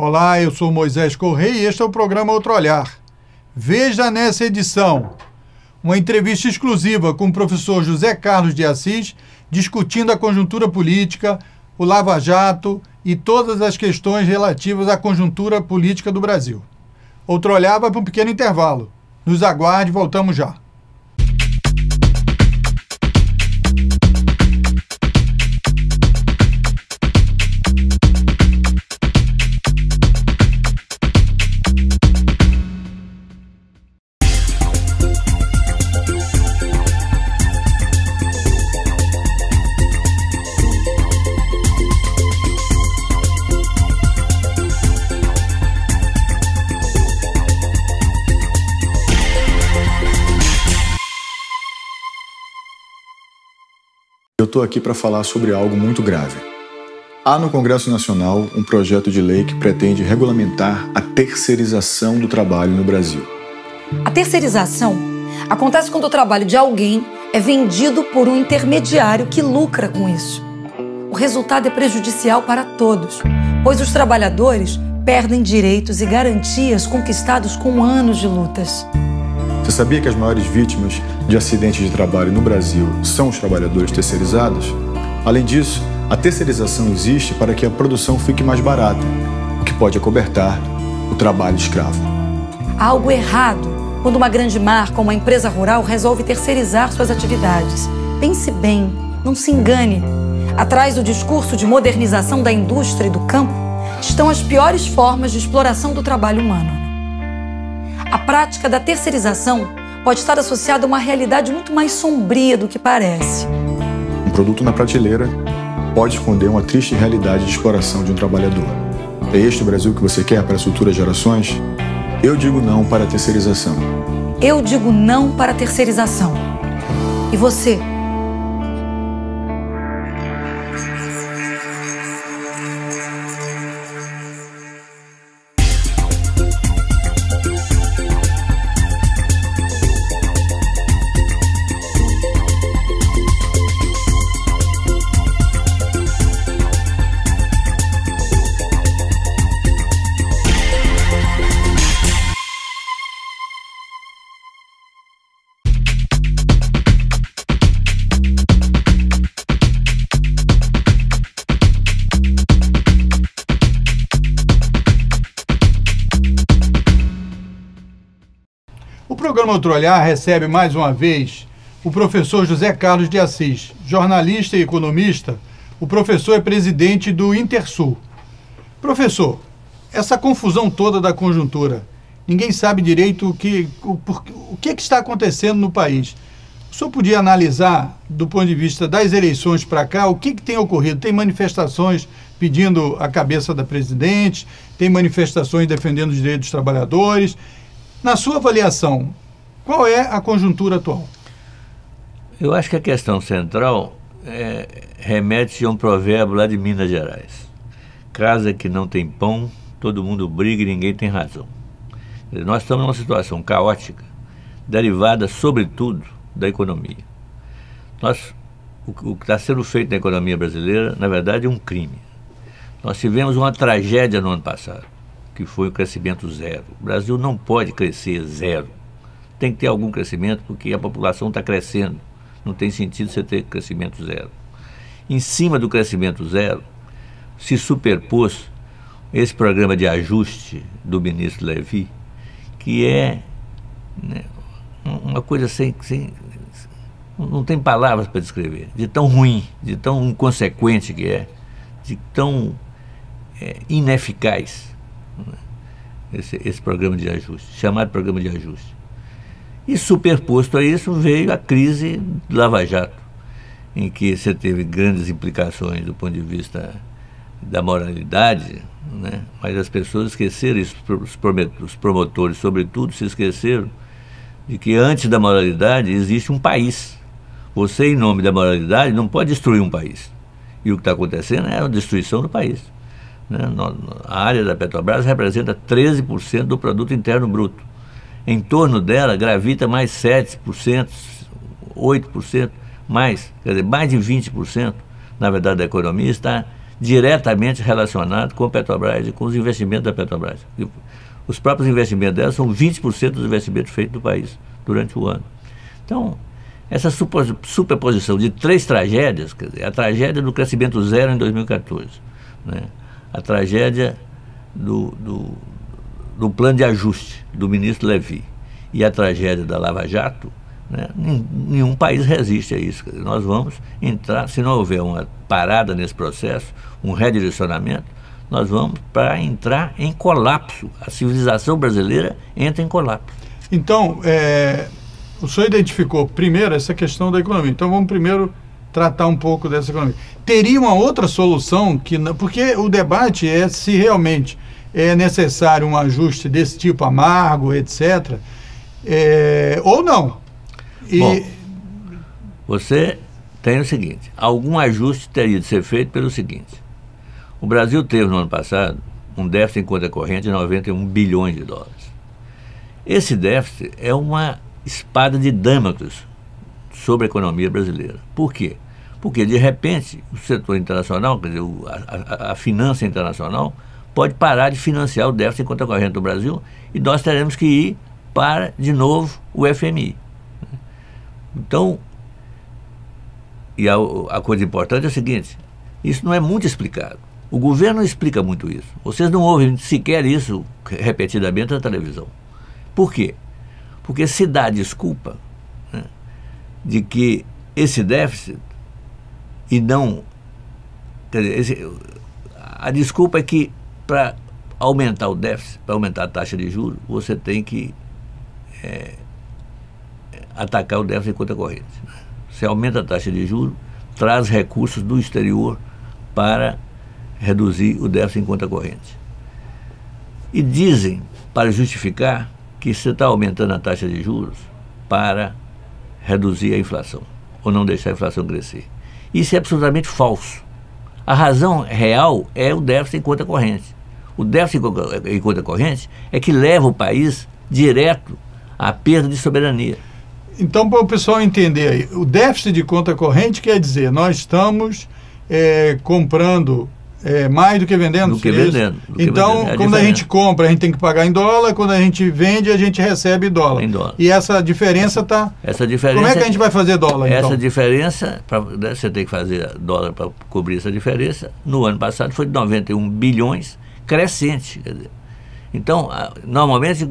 Olá, eu sou Moisés Correia e este é o programa Outro Olhar. Veja nessa edição uma entrevista exclusiva com o professor José Carlos de Assis, discutindo a conjuntura política, o Lava Jato e todas as questões relativas à conjuntura política do Brasil. Outro Olhar vai para um pequeno intervalo. Nos aguarde, voltamos já. Eu estou aqui para falar sobre algo muito grave. Há no Congresso Nacional um projeto de lei que pretende regulamentar a terceirização do trabalho no Brasil. A terceirização acontece quando o trabalho de alguém é vendido por um intermediário que lucra com isso. O resultado é prejudicial para todos, pois os trabalhadores perdem direitos e garantias conquistados com anos de lutas. Você sabia que as maiores vítimas de acidentes de trabalho no Brasil são os trabalhadores terceirizados? Além disso, a terceirização existe para que a produção fique mais barata, o que pode acobertar o trabalho escravo. Há algo errado quando uma grande marca ou uma empresa rural resolve terceirizar suas atividades. Pense bem, não se engane. Atrás do discurso de modernização da indústria e do campo estão as piores formas de exploração do trabalho humano. A prática da terceirização pode estar associada a uma realidade muito mais sombria do que parece. Um produto na prateleira pode esconder uma triste realidade de exploração de um trabalhador. É este o Brasil que você quer para as futuras gerações? Eu digo não para a terceirização. Eu digo não para a terceirização. E você? O programa Outro Olhar recebe mais uma vez o professor José Carlos de Assis, jornalista e economista. O professor é presidente do Intersul. Professor, essa confusão toda da conjuntura, ninguém sabe direito o que está acontecendo no país. O senhor podia analisar, do ponto de vista das eleições para cá, o que tem ocorrido? Tem manifestações pedindo a cabeça da presidente, tem manifestações defendendo os direitos dos trabalhadores. Na sua avaliação, qual é a conjuntura atual? Eu acho que a questão central remete a um provérbio lá de Minas Gerais. Casa que não tem pão, todo mundo briga e ninguém tem razão. Nós estamos numa situação caótica, derivada, sobretudo, da economia. O que está sendo feito na economia brasileira, na verdade, é um crime. Nós tivemos uma tragédia no ano passado, que foi o crescimento zero. O Brasil não pode crescer zero. Tem que ter algum crescimento porque a população está crescendo. Não tem sentido você ter crescimento zero. Em cima do crescimento zero, se superpôs esse programa de ajuste do ministro Levi, que é, né, uma coisa não tem palavras para descrever, de tão ruim, de tão inconsequente que é, de tão ineficaz. Esse programa de ajuste, chamado programa de ajuste. E superposto a isso veio a crise do Lava Jato, em que você teve grandes implicações do ponto de vista da moralidade, né? Mas as pessoas esqueceram, os promotores sobretudo se esqueceram de que antes da moralidade existe um país. Você, em nome da moralidade, não pode destruir um país. E o que está acontecendo é a destruição do país. A área da Petrobras representa 13% do produto interno bruto. Em torno dela gravita mais 7%, 8%, mais, quer dizer, mais de 20%, na verdade, da economia está diretamente relacionado com a Petrobras e com os investimentos da Petrobras. Os próprios investimentos dela são 20% dos investimentos feitos no país durante o ano. Então, essa superposição de 3 tragédias, quer dizer, a tragédia do crescimento zero em 2014, né? A tragédia do plano de ajuste do ministro Levy e a tragédia da Lava Jato, né? Nenhum país resiste a isso. Quer dizer, nós vamos entrar, se não houver uma parada nesse processo, um redirecionamento, nós vamos para entrar em colapso. A civilização brasileira entra em colapso. Então, o senhor identificou primeiro essa questão da economia. Então, vamos primeiro tratar um pouco dessa economia. Teria uma outra solução, porque o debate é se realmente é necessário um ajuste desse tipo amargo, etc., ou não. Bom, você tem o seguinte, algum ajuste teria de ser feito pelo seguinte. O Brasil teve no ano passado um déficit em conta corrente de 91 bilhões de dólares. Esse déficit é uma espada de Damocles sobre a economia brasileira. Por quê? Porque, de repente, o setor internacional, quer dizer, a finança internacional, pode parar de financiar o déficit em conta corrente do Brasil e nós teremos que ir para, de novo, o FMI. Então, e a coisa importante é o seguinte, isso não é muito explicado. O governo não explica muito isso. Vocês não ouvem sequer isso repetidamente na televisão. Por quê? Porque se dá a desculpa, né, de que esse déficit e não... Quer dizer, a desculpa é que para aumentar o déficit, para aumentar a taxa de juros, você tem que atacar o déficit em conta corrente. Você aumenta a taxa de juros, traz recursos do exterior para reduzir o déficit em conta corrente. E dizem, para justificar, que você está aumentando a taxa de juros para reduzir a inflação, ou não deixar a inflação crescer. Isso é absolutamente falso. A razão real é o déficit em conta corrente. O déficit em conta corrente é que leva o país direto à perda de soberania. Então, para o pessoal entender aí, o déficit de conta corrente quer dizer, nós estamos comprando mais do que vendendo? Do que vendendo. Então, quando a gente compra, a gente tem que pagar em dólar, quando a gente vende, a gente recebe dólar. Em dólar. E essa diferença está... Como é que a gente vai fazer dólar, essa então? diferença, você tem que fazer dólar para cobrir essa diferença, no ano passado foi de 91 bilhões, crescente. Quer dizer. Então, normalmente,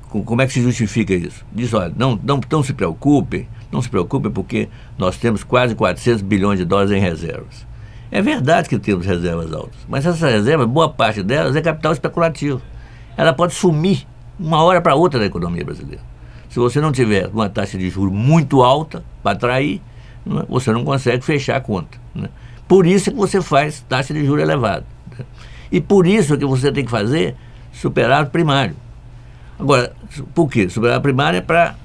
como é que se justifica isso? Diz, olha, não se preocupem, porque nós temos quase 400 bilhões de dólares em reservas. É verdade que temos reservas altas, mas essas reservas, boa parte delas é capital especulativo. Ela pode sumir uma hora para outra da economia brasileira. Se você não tiver uma taxa de juros muito alta para atrair, né, você não consegue fechar a conta. Né? Por isso que você faz taxa de juros elevada. Né? E por isso que você tem que fazer superávit primário. Agora, por quê? Superávit primário é para,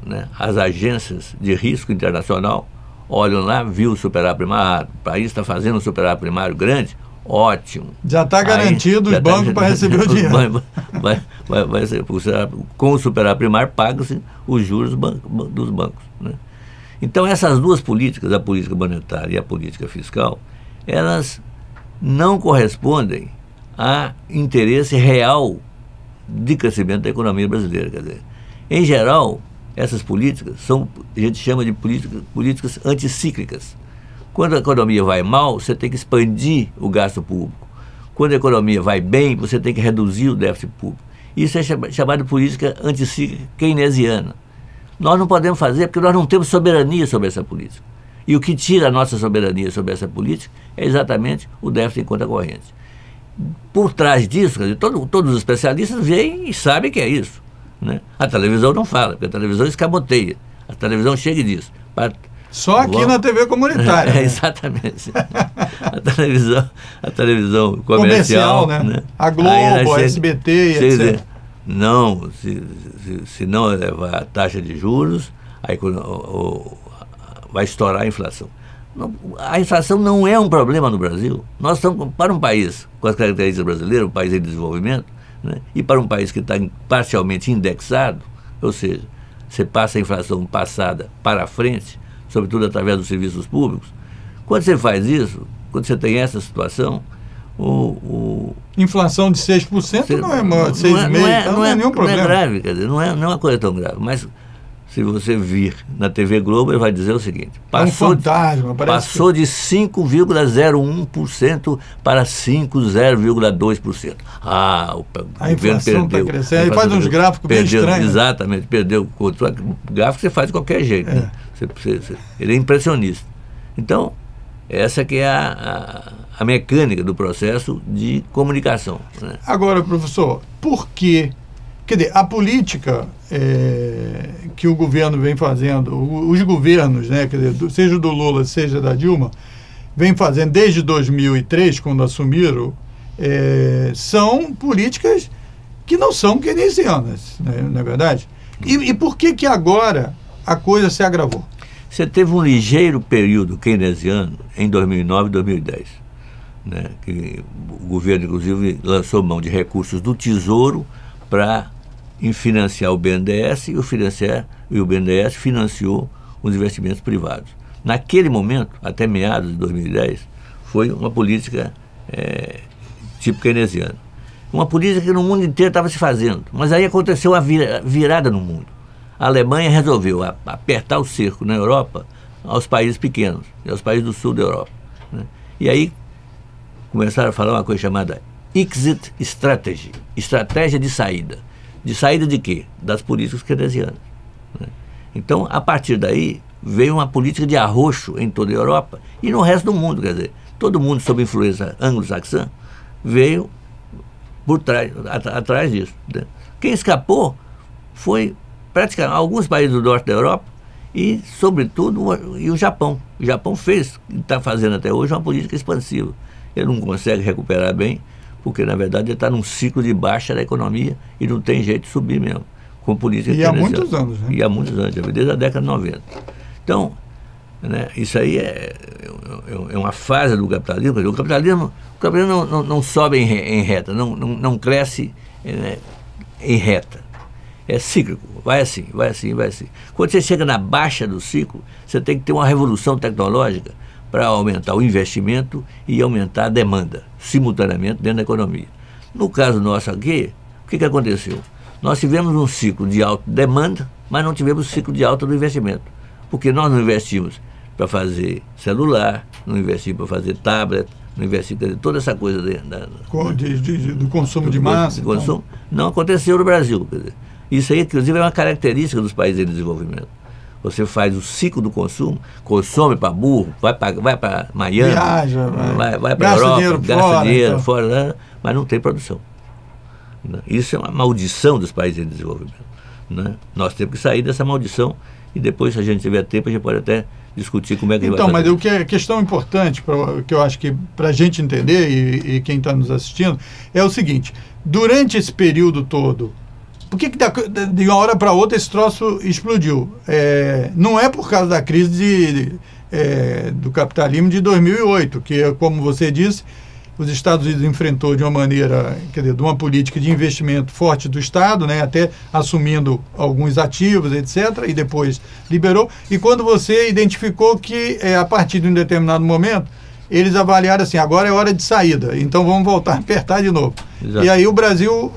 né, as agências de risco internacional olham lá, viu o superávit primário, o país está fazendo um superávit primário grande, ótimo. Já está garantido os bancos para receber o dinheiro. Vai ser, com o superávit primário pagam-se os juros dos bancos. Né? Então essas duas políticas, a política monetária e a política fiscal, elas não correspondem a interesse real de crescimento da economia brasileira. Quer dizer, em geral, essas políticas a gente chama de políticas anticíclicas. Quando a economia vai mal, você tem que expandir o gasto público. Quando a economia vai bem, você tem que reduzir o déficit público. Isso é chamado de política anticíclica keynesiana. Nós não podemos fazer porque nós não temos soberania sobre essa política. E o que tira a nossa soberania sobre essa política é exatamente o déficit em conta corrente. Por trás disso, quer dizer, todos os especialistas veem e sabem que é isso. Né? A televisão não fala, porque a televisão escamoteia. A televisão chega e diz. Só aqui na TV comunitária. Né? Exatamente. A televisão comercial, né? A Globo, a SBT e etc. Dizer, não, se não elevar a taxa de juros, vai estourar a inflação. A inflação não é um problema no Brasil. Nós estamos, para um país com as características brasileiras, um país em desenvolvimento, né? E para um país que está parcialmente indexado, ou seja, você passa a inflação passada para frente, sobretudo através dos serviços públicos, quando você faz isso, quando você tem essa situação, inflação de 6% não é 6,5%, então não é nenhum problema. Não é grave, quer dizer, não é uma coisa tão grave, mas se você vir na TV Globo, ele vai dizer o seguinte: passou de 5,01% para 5,02%. A inflação está crescendo. Ele faz uns gráficos bem estranhos. Exatamente, perdeu o controle. O gráfico você faz de qualquer jeito. Né? Ele é impressionista. Então, essa que é a mecânica do processo de comunicação. Né? Agora, professor, por que... Quer dizer, a política que o governo vem fazendo, os governos, né, quer dizer, seja do Lula, seja da Dilma, vem fazendo desde 2003, quando assumiram, são políticas que não são keynesianas, né, não é verdade? E por que agora a coisa se agravou? Você teve um ligeiro período keynesiano em 2009 e 2010, né, que o governo, inclusive, lançou mão de recursos do Tesouro para financiar o BNDES e o BNDES financiou os investimentos privados. Naquele momento, até meados de 2010, foi uma política tipo keynesiana. Uma política que no mundo inteiro estava se fazendo, mas aí aconteceu a virada no mundo. A Alemanha resolveu apertar o cerco na Europa aos países pequenos, aos países do sul da Europa. Né? E aí começaram a falar uma coisa chamada Exit Strategy, estratégia de saída. De saída de quê? Das políticas keynesianas. Né? Então, a partir daí, veio uma política de arroxo em toda a Europa e no resto do mundo, quer dizer, todo mundo sob influência anglo-saxã veio por trás, atrás disso. Né? Quem escapou foi praticamente alguns países do norte da Europa e, sobretudo, o Japão. O Japão está fazendo até hoje uma política expansiva. Ele não consegue recuperar bem, porque, na verdade, ele está num ciclo de baixa da economia e não tem jeito de subir mesmo, com política keynesiana. E há muitos anos, né? E há muitos anos, desde a década de 90. Então, né, isso aí é uma fase do capitalismo. O capitalismo não sobe em reta, não cresce em reta. É cíclico, vai assim, vai assim, vai assim. Quando você chega na baixa do ciclo, você tem que ter uma revolução tecnológica para aumentar o investimento e aumentar a demanda, simultaneamente, dentro da economia. No caso nosso aqui, o que aconteceu? Nós tivemos um ciclo de alta demanda, mas não tivemos um ciclo de alta do investimento. Porque nós não investimos para fazer celular, não investimos para fazer tablet, não investimos toda essa coisa do consumo de massa. Consumo, não aconteceu no Brasil. Quer dizer, isso aí, inclusive, é uma característica dos países em desenvolvimento. Você faz o ciclo do consumo, consome para burro, vai para Miami, viaja, vai para a Europa, gasta dinheiro fora, né? Mas não tem produção. Né? Isso é uma maldição dos países em desenvolvimento. Né? Nós temos que sair dessa maldição e depois, se a gente tiver tempo, a gente pode até discutir como é que vai fazer. Então, mas o que é questão importante, que eu acho que para a gente entender e quem está nos assistindo, é o seguinte: durante esse período todo, por que de uma hora para outra esse troço explodiu? Não é por causa da crise do capitalismo de 2008, que, como você disse, os Estados Unidos enfrentou de uma maneira, quer dizer, de uma política de investimento forte do Estado, né, até assumindo alguns ativos, etc., e depois liberou. E quando você identificou que, a partir de um determinado momento, eles avaliaram assim: agora é hora de saída, então vamos voltar a apertar de novo. Exato. E aí o Brasil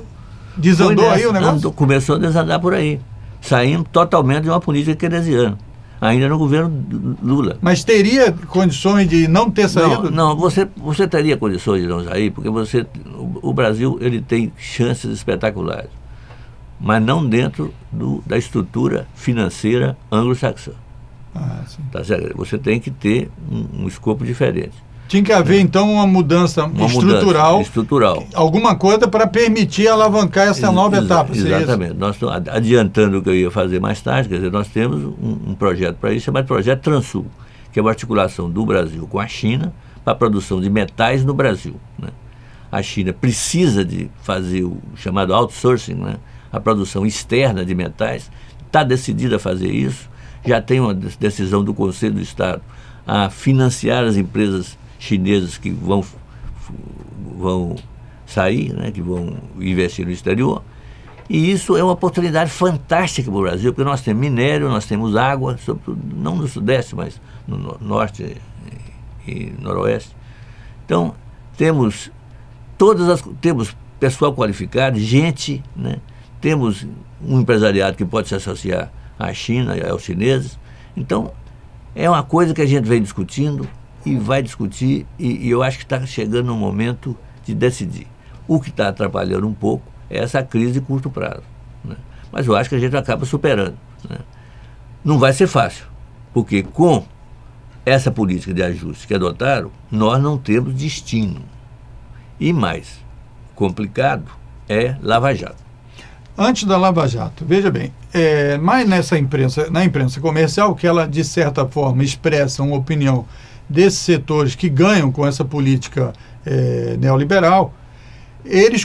desandou aí o negócio? Começou a desandar por aí. Saímos totalmente de uma política keynesiana, ainda no governo Lula. Mas teria condições de não ter saído? Não, você teria condições de não sair, porque o Brasil ele tem chances espetaculares, mas não dentro da estrutura financeira anglo-saxã. Tá certo? Você tem que ter um escopo diferente. Tinha que haver, então, uma mudança estrutural. Alguma coisa para permitir alavancar essa nova etapa. Exatamente. Nós estamos adiantando o que eu ia fazer mais tarde. Quer dizer, nós temos um projeto para isso, chamado Projeto Transul, que é uma articulação do Brasil com a China para a produção de metais no Brasil. Né? A China precisa de fazer o chamado outsourcing, né? A produção externa de metais. Está decidida a fazer isso. Já tem uma decisão do Conselho do Estado a financiar as empresas chineses que vão sair, né, que vão investir no exterior. E isso é uma oportunidade fantástica para o Brasil, porque nós temos minério, nós temos água, sobretudo, não no Sudeste, mas no Norte e Noroeste. Então, temos pessoal qualificado, gente, né? Temos um empresariado que pode se associar à China e aos chineses. Então, é uma coisa que a gente vem discutindo e vai discutir, e eu acho que está chegando um momento de decidir. O que está atrapalhando um pouco é essa crise de curto prazo, né? Mas eu acho que a gente acaba superando, né? Não vai ser fácil, porque com essa política de ajuste que adotaram, nós não temos destino. E mais complicado é Lava Jato. Antes da Lava Jato, veja bem, mas na imprensa comercial, que ela, de certa forma, expressa uma opinião desses setores que ganham com essa política neoliberal, eles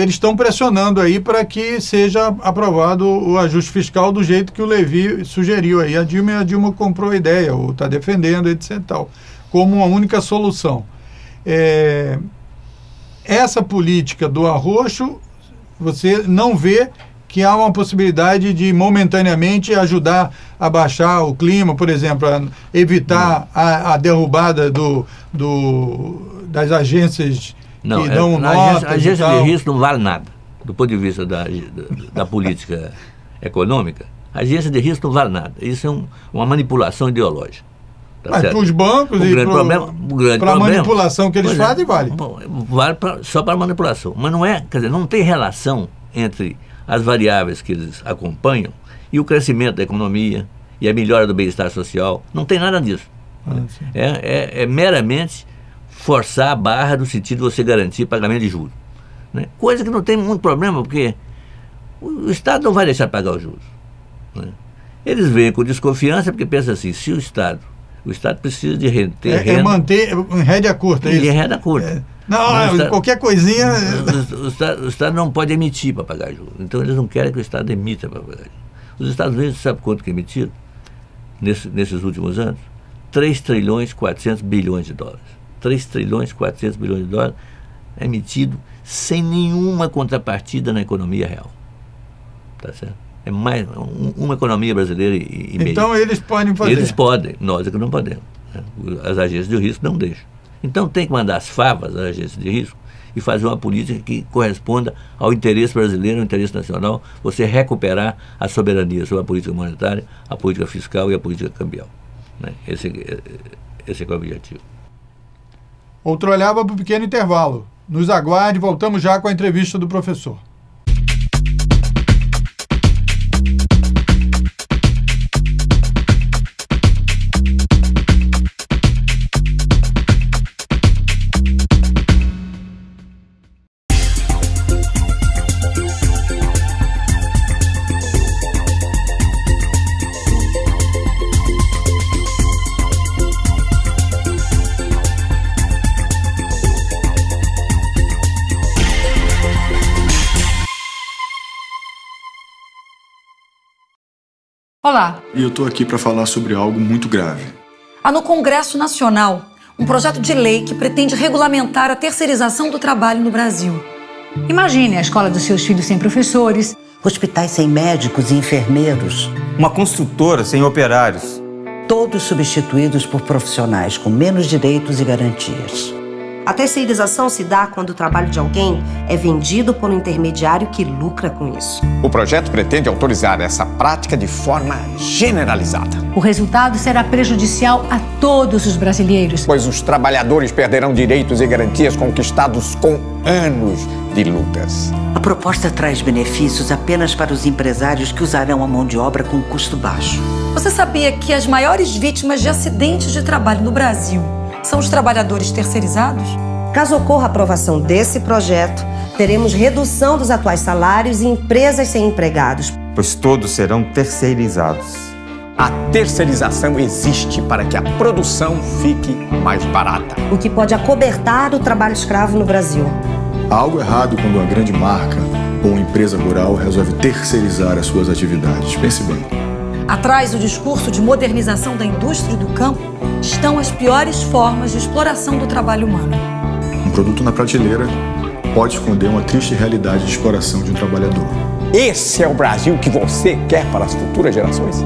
estão pressionando aí para que seja aprovado o ajuste fiscal do jeito que o Levi sugeriu aí. A Dilma comprou a ideia, ou está defendendo, etc. tal, como uma única solução. Essa política do arroxo, você não vê que há uma possibilidade de momentaneamente ajudar a baixar o clima, por exemplo, a evitar a derrubada das agências que dão notas. A agência de risco não vale nada, do ponto de vista da política econômica. A agência de risco não vale nada. Isso é uma manipulação ideológica. Tá, mas para os bancos e para a manipulação que eles fazem, vale. Vale só para manipulação. Mas não é, quer dizer, não tem relação entre as variáveis que eles acompanham e o crescimento da economia e a melhora do bem-estar social. Não tem nada disso. É meramente forçar a barra no sentido de você garantir pagamento de juros, né? Coisa que não tem muito problema, porque o Estado não vai deixar de pagar os juros, né? Eles vêm com desconfiança porque pensam assim, se o Estado precisa de renda. Manter em rédea curta, é isso? Em rédea curta. Qualquer coisinha... O Estado não pode emitir para pagar juros. Então eles não querem que o Estado emita para pagar juros. Os Estados Unidos, sabe quanto que emitiram nesses últimos anos? 3 trilhões e 400 bilhões de dólares. 3 trilhões e 400 bilhões de dólares emitido sem nenhuma contrapartida na economia real. Tá certo? É mais uma economia brasileira e meio. Então eles podem fazer. Eles podem, nós é que não podemos, né? As agências de risco não deixam. Então tem que mandar as favas às agências de risco e fazer uma política que corresponda ao interesse brasileiro, ao interesse nacional, você recuperar a soberania sobre a política monetária, a política fiscal e a política cambial, né? Esse é o objetivo. Outro olhava para o pequeno intervalo. Nos aguarde, voltamos já com a entrevista do professor. Olá. E eu estou aqui para falar sobre algo muito grave. Há no Congresso Nacional um projeto de lei que pretende regulamentar a terceirização do trabalho no Brasil. Imagine a escola dos seus filhos sem professores, hospitais sem médicos e enfermeiros, uma construtora sem operários. Todos substituídos por profissionais com menos direitos e garantias. A terceirização se dá quando o trabalho de alguém é vendido por um intermediário que lucra com isso. O projeto pretende autorizar essa prática de forma generalizada. O resultado será prejudicial a todos os brasileiros, pois os trabalhadores perderão direitos e garantias conquistados com anos de lutas. A proposta traz benefícios apenas para os empresários que usarão a mão de obra com custo baixo. Você sabia que as maiores vítimas de acidentes de trabalho no Brasil são os trabalhadores terceirizados? Caso ocorra a aprovação desse projeto, teremos redução dos atuais salários e empresas sem empregados. Pois todos serão terceirizados. A terceirização existe para que a produção fique mais barata, o que pode acobertar o trabalho escravo no Brasil. Há algo errado quando uma grande marca ou uma empresa rural resolve terceirizar as suas atividades. Pense bem. Atrás do discurso de modernização da indústria e do campo estão as piores formas de exploração do trabalho humano. Um produto na prateleira pode esconder uma triste realidade de exploração de um trabalhador. Esse é o Brasil que você quer para as futuras gerações?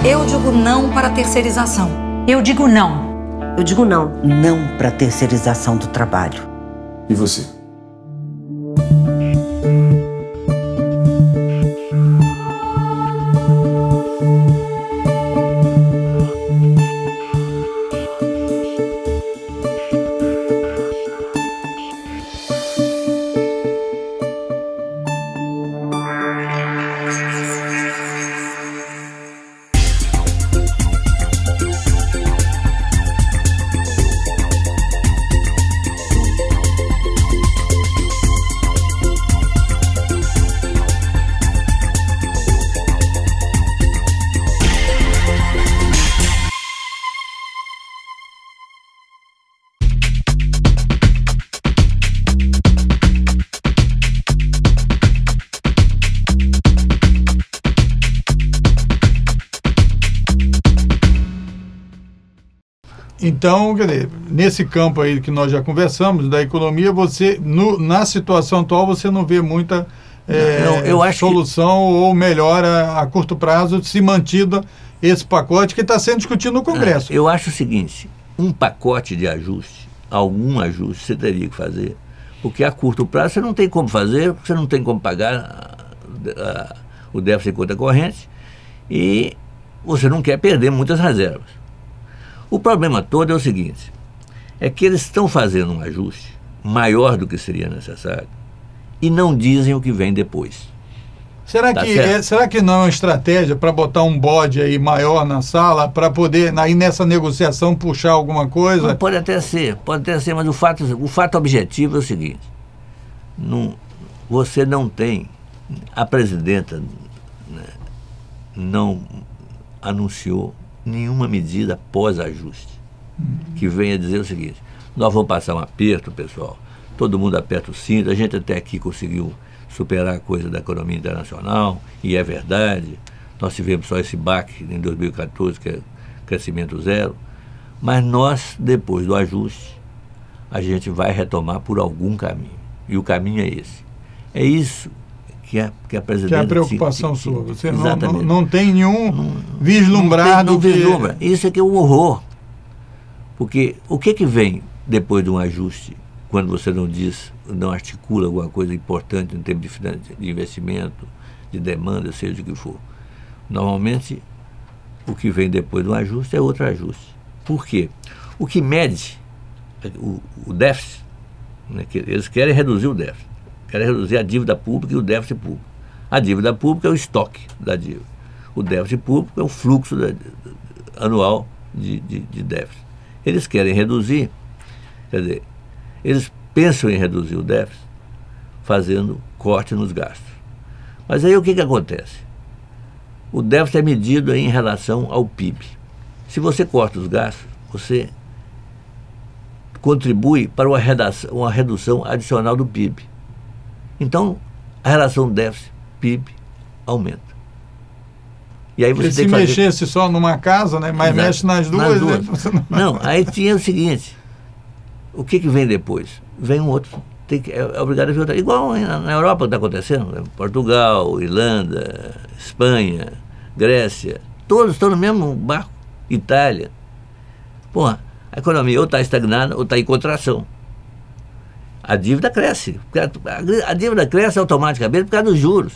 Eu digo não para a terceirização. Eu digo não. Eu digo não. Não para a terceirização do trabalho. E você? Então, quer dizer, nesse campo aí que nós já conversamos, da economia, você, na situação atual, você não vê muita eu acho solução ou melhora a curto prazo se mantido esse pacote que está sendo discutido no Congresso. Eu acho o seguinte, um pacote de ajuste, algum ajuste você teria que fazer, porque a curto prazo você não tem como fazer, você não tem como pagar o déficit de conta corrente e você não quer perder muitas reservas. O problema todo é o seguinte, é que eles estão fazendo um ajuste maior do que seria necessário e não dizem o que vem depois. Será que não é uma estratégia para botar um bode aí maior na sala para poder, aí nessa negociação, puxar alguma coisa? Não, pode até ser, mas o fato objetivo é o seguinte, você não tem, a presidenta, né, não anunciou nenhuma medida pós-ajuste que venha dizer o seguinte, nós vamos passar um aperto, pessoal, todo mundo aperta o cinto, a gente até aqui conseguiu superar a coisa da economia internacional, e é verdade, nós tivemos só esse baque em 2014, que é crescimento zero, mas nós, depois do ajuste, a gente vai retomar por algum caminho, e o caminho é esse. É isso que a presidente... Que é a preocupação sua. Você não tem nenhum vislumbrado... Não vislumbra. Isso é que é um horror. Porque o que vem depois de um ajuste, quando você não articula alguma coisa importante em termos de investimento, de demanda, seja o que for? Normalmente, o que vem depois de um ajuste é outro ajuste. Por quê? O que mede o déficit, né, que eles querem reduzir o déficit. Querem reduzir a dívida pública e o déficit público. A dívida pública é o estoque da dívida. O déficit público é o fluxo anual de déficit. Eles querem reduzir, quer dizer, eles pensam em reduzir o déficit fazendo corte nos gastos. Mas aí o que acontece? O déficit é medido em relação ao PIB. Se você corta os gastos, você contribui para uma redução adicional do PIB. Então, a relação déficit-PIB aumenta. E aí você tem que fazer... Se mexesse só numa casa, né? Mas exato, mexe nas duas. Né? Não, aí tinha o seguinte, o que vem depois? Vem um outro, é obrigado a ver outra. Igual na Europa está acontecendo, né? Portugal, Irlanda, Espanha, Grécia, todos estão no mesmo barco, Itália. Porra, a economia ou está estagnada ou está em contração. A dívida cresce. A dívida cresce automaticamente por causa dos juros.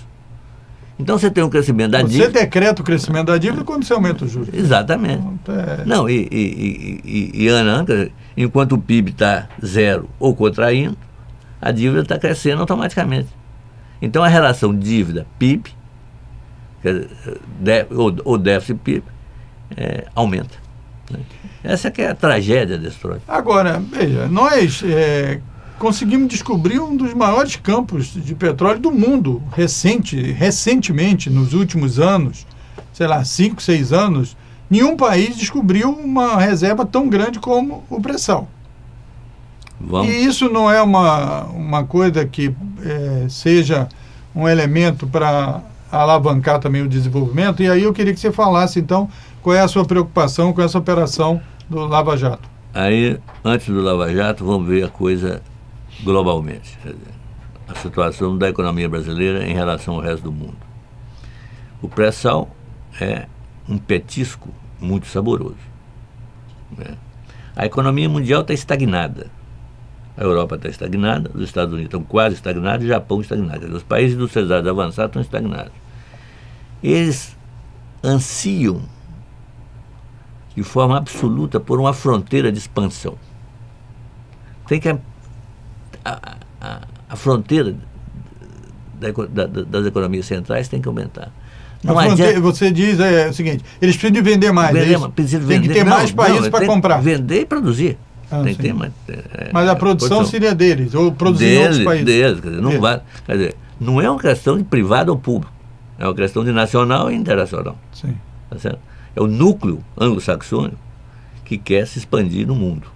Então você tem um crescimento da dívida. Você decreta o crescimento da dívida quando você aumenta os juros. Exatamente. Não, enquanto o PIB está zero ou contraindo, a dívida está crescendo automaticamente. Então a relação dívida-PIB, ou déficit-PIB, aumenta. Né? Essa que é a tragédia desse troço. Agora, veja, nós conseguimos descobrir um dos maiores campos de petróleo do mundo, recentemente, nos últimos anos, sei lá, 5, 6 anos, nenhum país descobriu uma reserva tão grande como o pré-sal. E isso não é uma coisa que seja um elemento para alavancar também o desenvolvimento? E aí eu queria que você falasse, então, qual é a sua preocupação com essa operação do Lava Jato. Aí, antes do Lava Jato, vamos ver a coisa globalmente. Quer dizer, a situação da economia brasileira em relação ao resto do mundo. O pré-sal é um petisco muito saboroso, né? A economia mundial está estagnada. A Europa está estagnada, os Estados Unidos estão quase estagnados, o Japão estagnado. Os países industrializados avançados estão estagnados. Eles ansiam de forma absoluta por uma fronteira de expansão. Tem que a fronteira das economias centrais tem que aumentar. Não adianta, você diz o seguinte, eles precisam de vender mais. Tem que ter mais países para comprar. Vender e produzir. Tem que ter mais, mas a produção seria deles, ou produzir em outros países. Deles, quer dizer, quer dizer, não é uma questão de privado ou público, é uma questão de nacional e internacional. Sim. Tá certo? É o núcleo anglo-saxônico que quer se expandir no mundo.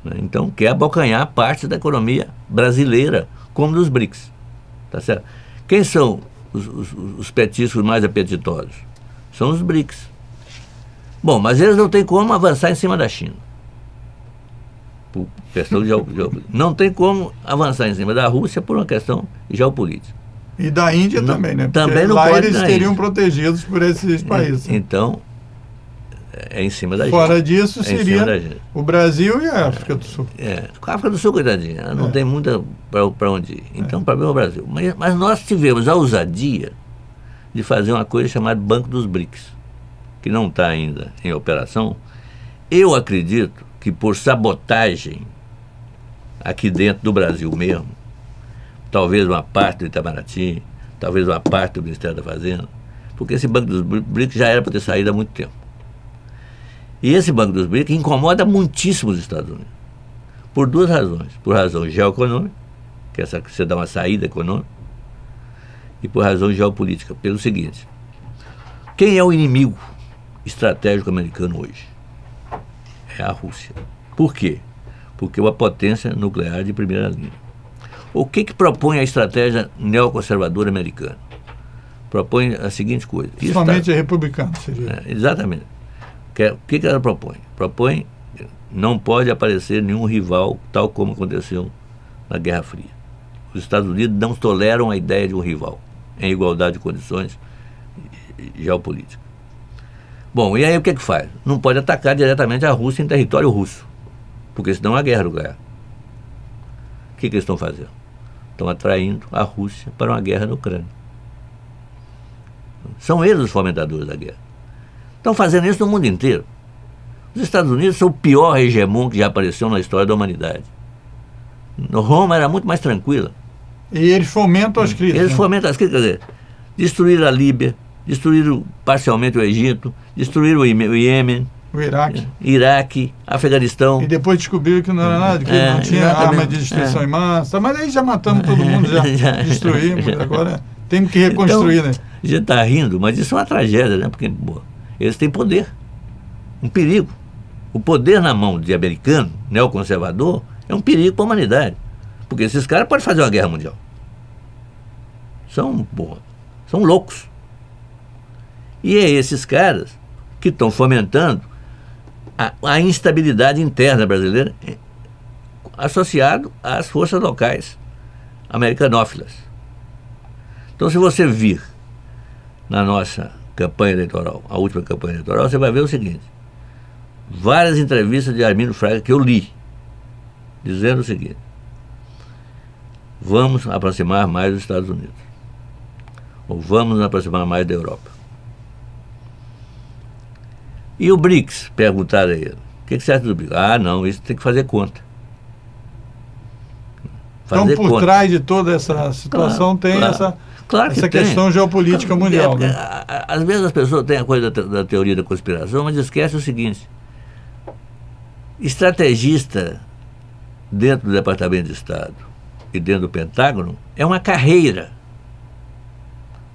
Né? Então, quer abocanhar parte da economia brasileira, como dos BRICS. Tá certo? Quem são os petiscos mais apetitosos? São os BRICS. Bom, mas eles não têm como avançar em cima da China. Por questão de não tem como avançar em cima da Rússia por uma questão geopolítica. E da Índia também, né? Porque também não lá pode, eles seriam protegidos por esses países. Então, é em cima da Fora gente. disso, seria o Brasil e a África do Sul. A África do Sul, coitadinha, ela não tem muita para onde ir. Então, o problema é o Brasil. Mas nós tivemos a ousadia de fazer uma coisa chamada Banco dos BRICS, que não está ainda em operação. Eu acredito que por sabotagem aqui dentro do Brasil mesmo, talvez uma parte do Itamaraty, talvez uma parte do Ministério da Fazenda, porque esse Banco dos BRICS já era para ter saído há muito tempo. E esse Banco dos BRICS incomoda muitíssimo os Estados Unidos, por duas razões. Por razão geoeconômica, que é que você dá uma saída econômica, e por razão geopolítica, pelo seguinte: quem é o inimigo estratégico americano hoje? É a Rússia. Por quê? Porque é uma potência nuclear de primeira linha. O que propõe a estratégia neoconservadora americana? Propõe a seguinte coisa. Somente republicano seria. Exatamente. O que ela propõe? Propõe que não pode aparecer nenhum rival, tal como aconteceu na Guerra Fria. Os Estados Unidos não toleram a ideia de um rival em igualdade de condições geopolíticas. Bom, e aí o que faz? Não pode atacar diretamente a Rússia em território russo, porque senão é a guerra nuclear. O que eles estão fazendo? Estão atraindo a Rússia para uma guerra na Ucrânia. São eles os fomentadores da guerra. Estão fazendo isso no mundo inteiro. Os Estados Unidos são o pior hegemon que já apareceu na história da humanidade. Roma era muito mais tranquila. E eles fomentam as crises. Eles fomentam as crises, quer dizer, destruíram a Líbia, destruíram parcialmente o Egito, destruíram o Iêmen, o Iraque, Afeganistão. E depois descobriram que não era nada, que não tinha arma de destruição em massa. Mas aí já matamos todo mundo, já destruímos. Agora temos que reconstruir, então, né? A gente está rindo, mas isso é uma tragédia, né? Porque eles têm poder, um perigo. O poder na mão de americano, neoconservador, é um perigo para a humanidade. Porque esses caras podem fazer uma guerra mundial. São loucos. E é esses caras que estão fomentando a instabilidade interna brasileira associado às forças locais americanófilas. Então, se você vir na nossa campanha eleitoral, a última campanha eleitoral, você vai ver o seguinte: várias entrevistas de Armindo Fraga que eu li, dizendo o seguinte: vamos aproximar mais dos Estados Unidos, ou vamos nos aproximar mais da Europa. E o BRICS, perguntaram a ele: o que você acha do BRICS? Ah, não, isso tem que fazer conta. Então, por trás de toda essa situação, tem essa questão geopolítica mundial. Né? Às vezes as pessoas têm a coisa da teoria da conspiração, mas esquecem o seguinte: estrategista dentro do Departamento de Estado e dentro do Pentágono é uma carreira.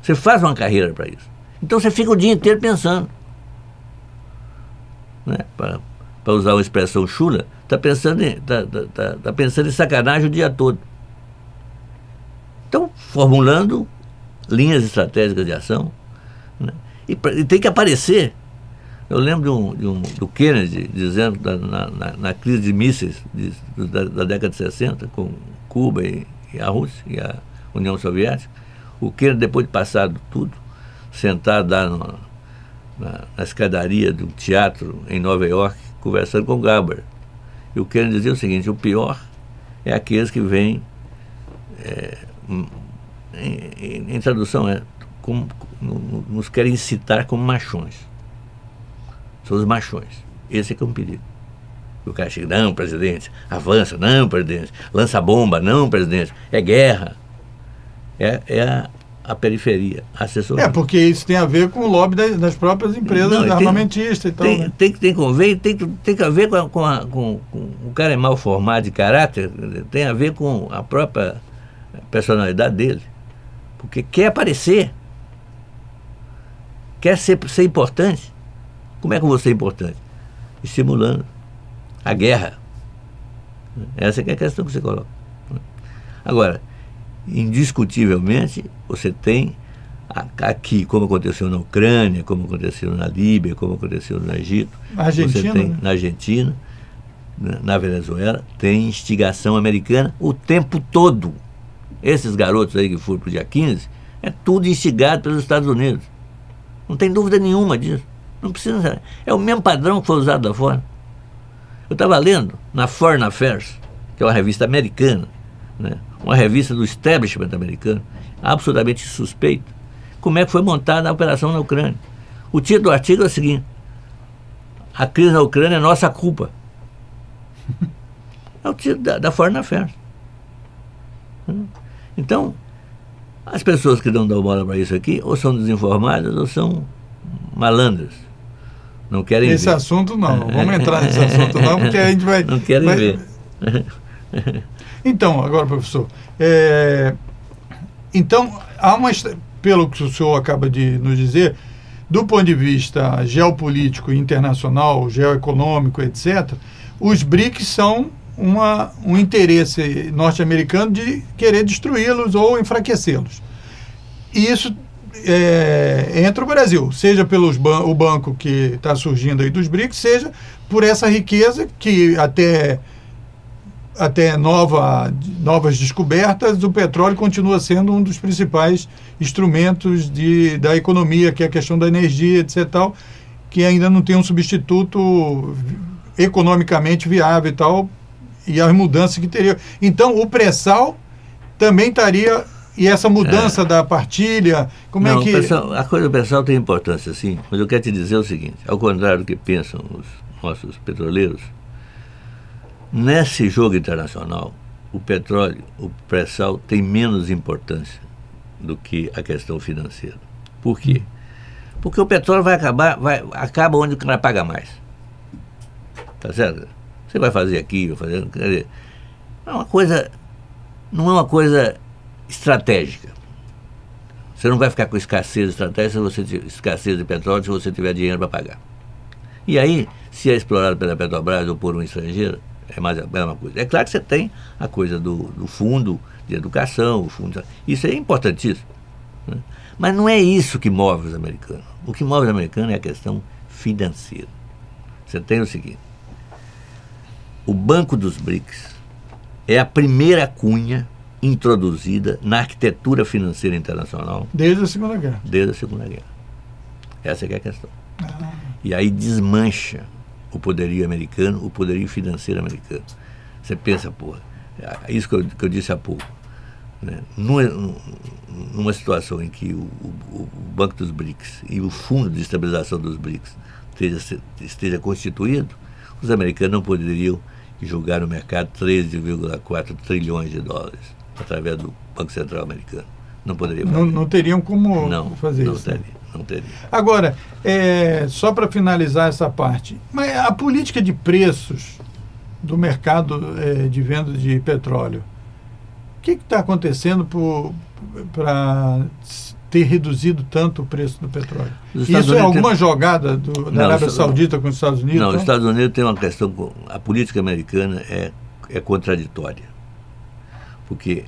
Você faz uma carreira para isso. Então você fica o dia inteiro pensando. Né? Para usar uma expressão chula, está pensando em sacanagem o dia todo. Então, formulando linhas estratégicas de ação, né? E tem que aparecer. Eu lembro do Kennedy dizendo na crise de mísseis da década de 60, com Cuba e a Rússia e a União Soviética, o Kennedy, depois de passado tudo, sentado lá na escadaria de um teatro em Nova York, conversando com o Galbraith. Eu quero dizer o seguinte, o pior é aqueles que vêm, em tradução, nos querem incitar como machões. São os machões. Esse é que é um perigo. O cara chega, não, presidente, avança, não, presidente, lança bomba, não, presidente, é guerra. É a periferia, a assessoria. Porque isso tem a ver com o lobby das próprias empresas armamentistas e tal. Tem a ver com o cara é mal formado de caráter, tem a ver com a própria personalidade dele. Porque quer aparecer, quer ser importante. Como é que eu vou ser importante? Estimulando a guerra. Essa que é a questão que você coloca. Agora, indiscutivelmente, você tem aqui, como aconteceu na Ucrânia, como aconteceu na Líbia, como aconteceu no Egito, você tem na Argentina, na Venezuela, tem instigação americana o tempo todo. Esses garotos aí que foram para o dia 15, é tudo instigado pelos Estados Unidos. Não tem dúvida nenhuma disso. Não precisa. É o mesmo padrão que foi usado lá fora. Eu estava lendo na Foreign Affairs, que é uma revista americana, né? Uma revista do establishment americano, absolutamente suspeita, como é que foi montada a operação na Ucrânia. O título do artigo é o seguinte: a crise na Ucrânia é nossa culpa. É o título da Foreign Affairs. Então, as pessoas que não dão bola para isso aqui, ou são desinformadas, ou são malandras. Não querem ver. Esse assunto não vamos entrar nesse assunto não, porque a gente vai... Não querem ver. Então, agora, professor, então, pelo que o senhor acaba de nos dizer, do ponto de vista geopolítico, internacional, geoeconômico, etc., os BRICS são um interesse norte-americano de querer destruí-los ou enfraquecê-los. E isso entra o Brasil, seja pelo banco que está surgindo aí dos BRICS, seja por essa riqueza que até novas descobertas, o petróleo continua sendo um dos principais instrumentos da economia, que é a questão da energia, etc., tal, que ainda não tem um substituto economicamente viável e tal, e as mudanças que teria. Então, o pré-sal também estaria, e essa mudança da partilha, como é que... A coisa do pré-sal tem importância, sim, mas eu quero te dizer o seguinte, ao contrário do que pensam os nossos petroleiros, nesse jogo internacional, o petróleo, o pré-sal tem menos importância do que a questão financeira. Por quê? Porque o petróleo acaba onde o cara paga mais. Tá certo? Você vai fazer aqui, vai fazer... Quer dizer, não é uma coisa estratégica. Você não vai ficar com escassez estratégica, escassez de petróleo, se você tiver dinheiro para pagar. E aí, se é explorado pela Petrobras ou por um estrangeiro, é mais a mesma coisa. É claro que você tem a coisa do fundo de educação, isso é importantíssimo, né? Mas não é isso que move os americanos. O que move os americanos é a questão financeira. Você tem o seguinte: o Banco dos BRICS é a primeira cunha introduzida na arquitetura financeira internacional desde a Segunda Guerra. Desde a Segunda Guerra. Essa é a questão. E aí desmancha o poderio americano, o poderio financeiro americano. Você pensa, isso que eu disse há pouco, né? Numa situação em que o Banco dos BRICS e o Fundo de Estabilização dos BRICS esteja constituído, os americanos não poderiam jogar no mercado 13,4 trilhões de dólares através do Banco Central americano. Não poderiam fazer. Não teriam como fazer isso. Não teria. Agora, só para finalizar essa parte, mas a política de preços do mercado de venda de petróleo, o que está acontecendo para ter reduzido tanto o preço do petróleo? Isso é alguma jogada da Arábia Saudita com os Estados Unidos? Não, os Estados Unidos tem uma questão, a política americana é contraditória. Porque,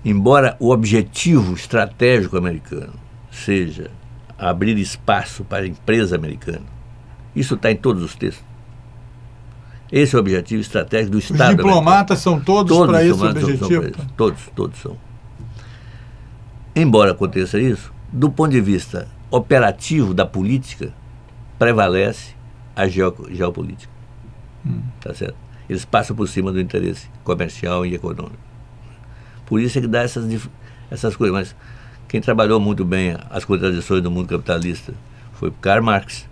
embora o objetivo estratégico americano seja abrir espaço para a empresa americana, isso está em todos os textos. Esse é o objetivo estratégico do Estado americano. Os diplomatas são todos para esse objetivo? Todos são. Embora aconteça isso, do ponto de vista operativo da política, prevalece a geopolítica. Tá certo? Eles passam por cima do interesse comercial e econômico. Por isso é que dá essas coisas. Mas quem trabalhou muito bem as contradições do mundo capitalista foi Karl Marx.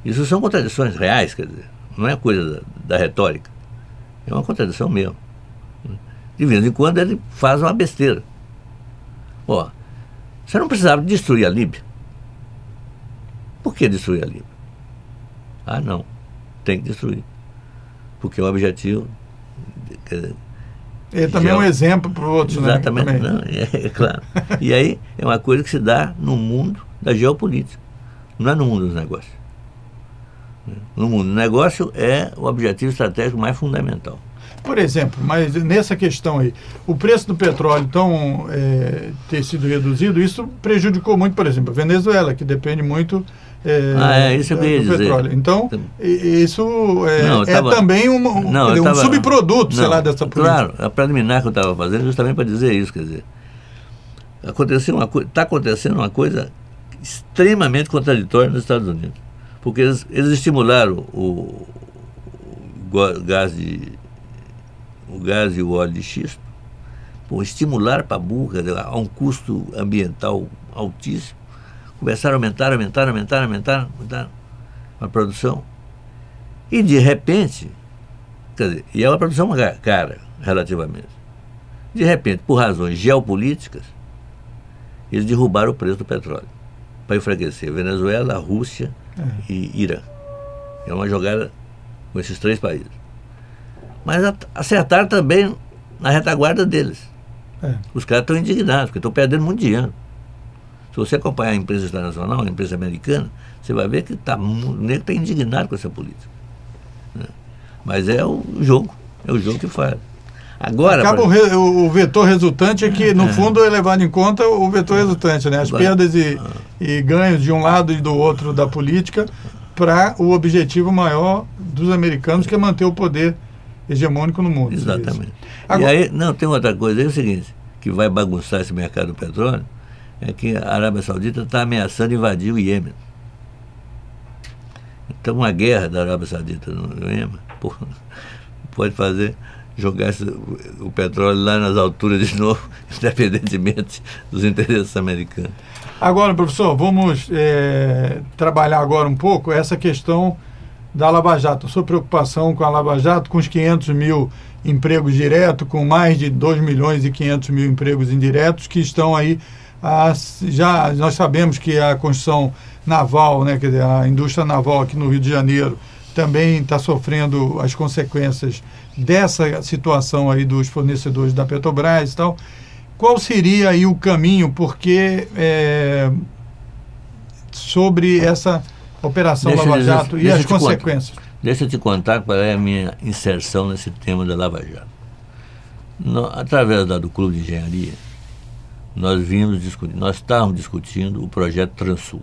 Isso são contradições reais, quer dizer, não é coisa da retórica. É uma contradição mesmo. De vez em quando ele faz uma besteira. Ó, você não precisava destruir a Líbia. Por que destruir a Líbia? Ah, não. Tem que destruir. Porque é um objetivo... É também um exemplo para o outro, exatamente, né? Não, é claro. E aí é uma coisa que se dá no mundo da geopolítica, não é no mundo dos negócios. No mundo do negócio é o objetivo estratégico mais fundamental. Por exemplo, mas nessa questão aí, o preço do petróleo ter sido reduzido, isso prejudicou muito, por exemplo, a Venezuela, que depende muito isso que eu ia do dizer. petróleo. Então, isso também um subproduto, sei lá, dessa política. Claro, a preliminar que eu estava fazendo justamente para dizer isso, quer dizer, está acontecendo uma coisa extremamente contraditória nos Estados Unidos, porque eles estimularam o gás e o óleo de xisto, estimular para a burra a um custo ambiental altíssimo. Começaram a aumentar a produção. E de repente, quer dizer, e é uma produção cara, relativamente. De repente, por razões geopolíticas, eles derrubaram o preço do petróleo para enfraquecer Venezuela, Rússia e Irã. É uma jogada com esses 3 países. Mas acertaram também na retaguarda deles. Os caras estão indignados, porque estão perdendo muito dinheiro. Se você acompanhar a imprensa internacional, a imprensa americana, você vai ver que o nego está indignado com essa política. Né? Mas é o jogo que faz. Agora, o vetor resultante é que, no fundo, é levado em conta o vetor resultante, né? As perdas e ganhos de um lado e do outro da política para o objetivo maior dos americanos, que é manter o poder hegemônico no mundo. Exatamente. Agora, e aí, tem outra coisa, é o seguinte, que vai bagunçar esse mercado do petróleo, é que a Arábia Saudita está ameaçando invadir o Iêmen. Então, uma guerra da Arábia Saudita no Iêmen pode jogar o petróleo lá nas alturas de novo, independentemente dos interesses americanos. Agora, professor, vamos trabalhar agora um pouco essa questão da Lava Jato, a sua preocupação com a Lava Jato, com os 500 mil empregos diretos, com mais de 2 milhões e 500 mil empregos indiretos que estão aí. Já nós sabemos que a construção naval, né, quer dizer, a indústria naval aqui no Rio de Janeiro também está sofrendo as consequências dessa situação aí dos fornecedores da Petrobras e tal. Qual seria aí o caminho, porque sobre essa Operação Lava Jato e as consequências? Deixa eu te contar qual é a minha inserção nesse tema da Lava Jato. Através do Clube de Engenharia, nós estávamos discutindo o projeto Transul.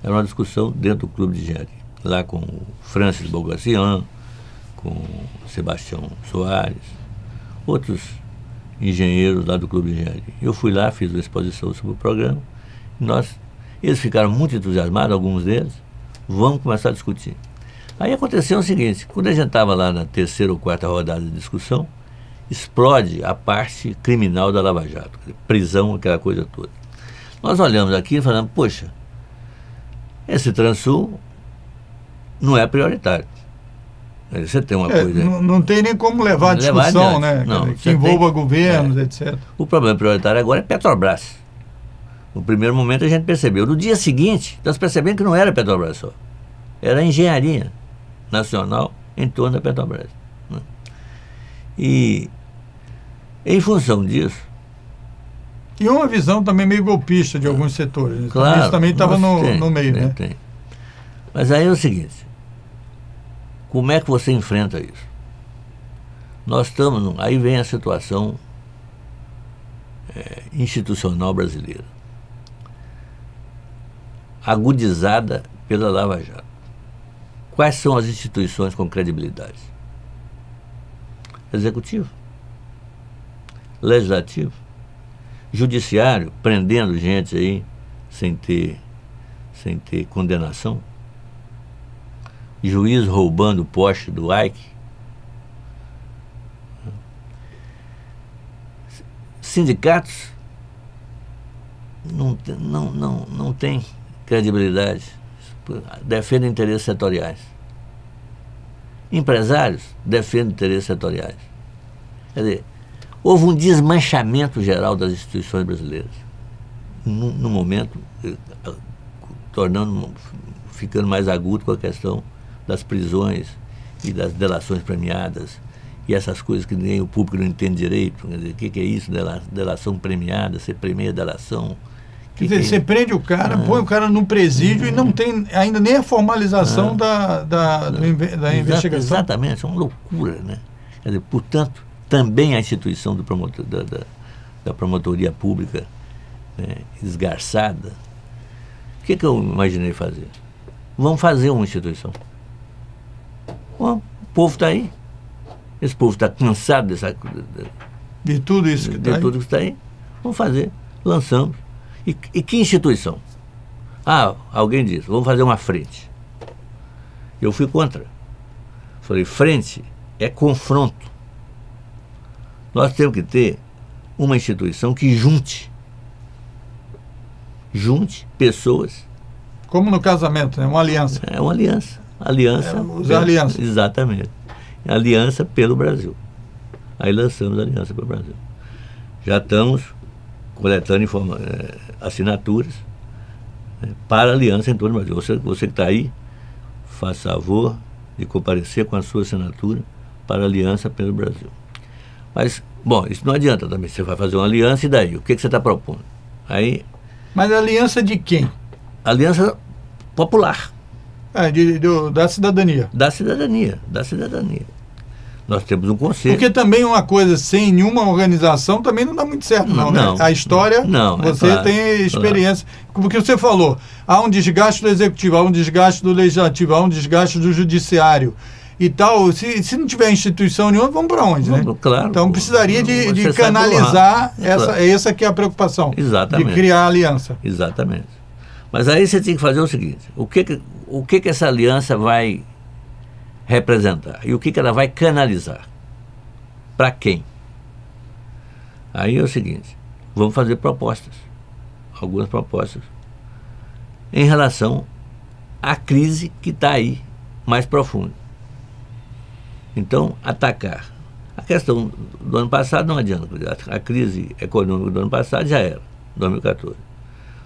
Era uma discussão dentro do Clube de Engenharia, lá com o Francis Bogacian, com o Sebastião Soares, outros engenheiros lá do Clube de Engenharia. Eu fui lá, fiz uma exposição sobre o programa, eles ficaram muito entusiasmados, alguns deles, vamos começar a discutir. Aí aconteceu o seguinte, quando a gente estava lá na 3ª ou 4ª rodada de discussão, explode a parte criminal da Lava Jato, prisão, aquela coisa toda. Nós olhamos aqui e falamos, poxa, esse Transul não é prioritário. Você tem uma coisa... Não tem nem como levar a discussão, né? Que envolva governos, etc. O problema prioritário agora é Petrobras. No primeiro momento a gente percebeu. No dia seguinte, nós percebemos que não era Petrobras só. Era a engenharia nacional em torno da Petrobras. Né? E, em função disso... E uma visão também meio golpista de alguns setores. Claro. Isso também estava no meio, né? Tem. Mas aí é o seguinte, como é que você enfrenta isso? Nós estamos... Aí vem a situação institucional brasileira, agudizada pela Lava Jato. Quais são as instituições com credibilidade? Executivo, legislativo, judiciário, prendendo gente aí sem ter condenação, juiz roubando o poste do Ike sindicatos não têm credibilidade, defendem interesses setoriais. Empresários defendem interesses setoriais. Quer dizer, houve um desmanchamento geral das instituições brasileiras. No momento, ficando mais agudo com a questão das prisões e das delações premiadas e essas coisas que nem o público não entende direito. Quer dizer, o que é isso, delação premiada, você premia a delação? Quer dizer, você prende o cara, põe o cara no presídio e não tem ainda nem a formalização da investigação. Exatamente, é uma loucura, né? Quer dizer, portanto, também a instituição do da promotoria pública, né, esgarçada. O que eu imaginei fazer? Vamos fazer uma instituição. Bom, o povo está aí. Esse povo está cansado de tudo isso que está aí. Tudo que está aí. Vamos fazer. Lançamos. E que instituição? Alguém disse, vamos fazer uma frente. Eu fui contra. Falei, frente é confronto. Nós temos que ter uma instituição que junte pessoas. Como no casamento, é uma aliança. É uma aliança. Usar aliança. Exatamente. Aliança pelo Brasil. Aí lançamos a Aliança pelo Brasil. Já estamos coletando assinaturas, né, para a aliança em todo o Brasil. Você que está aí, faça favor de comparecer com a sua assinatura para a Aliança pelo Brasil. Mas, bom, isso não adianta também. Você vai fazer uma aliança e daí? O que você está propondo? Aí, mas a aliança de quem? Aliança popular. Da cidadania. Da cidadania. Nós temos um conselho. Porque também uma coisa sem nenhuma organização também não dá muito certo, não, né? A história, você claro, tem experiência. Claro. Porque você falou, há um desgaste do executivo, há um desgaste do legislativo, há um desgaste do judiciário e tal. Se não tiver instituição nenhuma, vamos para onde, né? Claro. Então precisaria de canalizar essa que é a preocupação. Exatamente. De criar a aliança. Exatamente. Mas aí você tem que fazer o seguinte, o que essa aliança vai representar e o que ela vai canalizar? Para quem? Aí é o seguinte, vamos fazer propostas, algumas propostas, em relação à crise que está aí mais profunda. Então, atacar. A questão do ano passado não adianta, a crise econômica do ano passado já era, 2014.